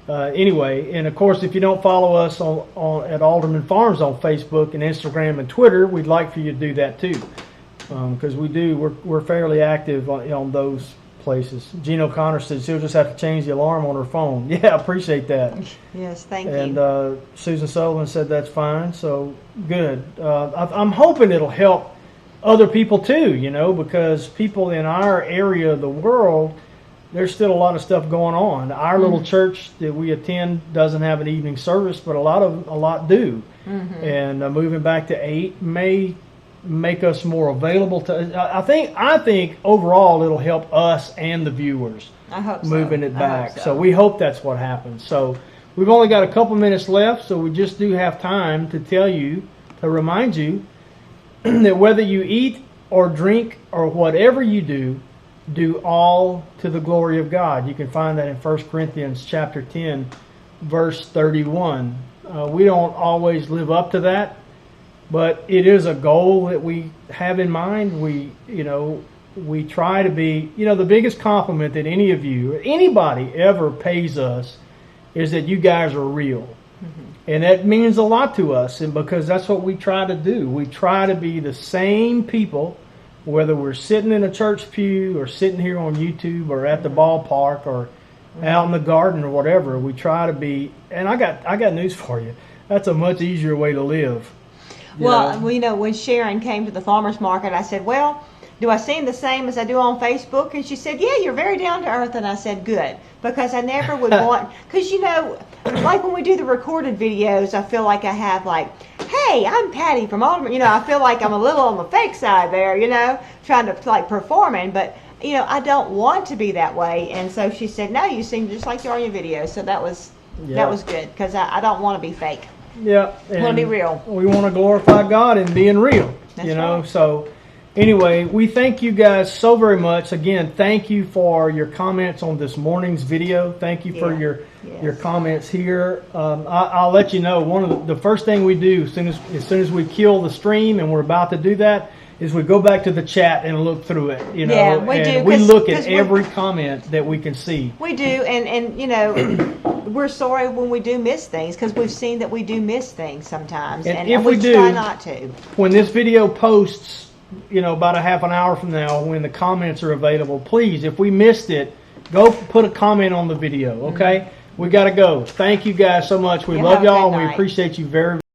A: anyway, and of course, if you don't follow us at Alderman Farms on Facebook and Instagram and Twitter, we'd like for you to do that too. Because we're fairly active on those places. Gene O'Connor said she'll just have to change the alarm on her phone. Yeah, I appreciate that.
B: Yes, thank you.
A: And Susan Sullivan said that's fine, so good. I'm hoping it'll help other people too, because people in our area of the world, there's still a lot of stuff going on. Our little church that we attend doesn't have an evening service, but a lot do. Mm-hmm. And moving back to 8 may make us more available to. I think overall it'll help us and the viewers.
B: I hope so.
A: Moving it back. So we hope that's what happens. So we've only got a couple minutes left, so we just do have time to remind you that whether you eat or drink or whatever you do all to the glory of God. You can find that in 1 Corinthians chapter 10, verse 31. We don't always live up to that, but it is a goal that we have in mind. We try to be, the biggest compliment that anybody ever pays us is that you guys are real. Mm-hmm. And that means a lot to us, and because that's what we try to do. We try to be the same people, whether we're sitting in a church pew or sitting here on YouTube or at the ballpark or out in the garden or whatever. We try to be, and I got news for you. That's a much easier way to live.
B: When Sharon came to the farmer's market, I said, well, do I seem the same as I do on Facebook? And she said, yeah, you're very down to earth. And I said, good, because I never would want, because like when we do the recorded videos, I feel like I have hey, I'm Patty from Alderman. I feel like I'm a little on the fake side there, trying to performing, but I don't want to be that way. And so she said, no, you seem just like you are in your videos. So that was good, because I don't want to be fake.
A: Yeah,
B: I want to be real.
A: We want to glorify God in being real.
B: That's right.
A: So anyway, we thank you guys so very much. Again, thank you for your comments on this morning's video. Thank you for your comments here. I'll let you know, one of the first thing we do as soon as we kill the stream, and we're about to do that, is we go back to the chat and look through it.
B: Yeah, we do.
A: We look at every comment that we can see.
B: We do, and we're sorry when we do miss things, because we've seen that we do miss things sometimes, and
A: if we do,
B: try not to.
A: When this video posts, about a half an hour from now, when the comments are available, please, if we missed it, go put a comment on the video, okay? Mm-hmm. We got to go. Thank you guys so much. We love y'all, and we appreciate you very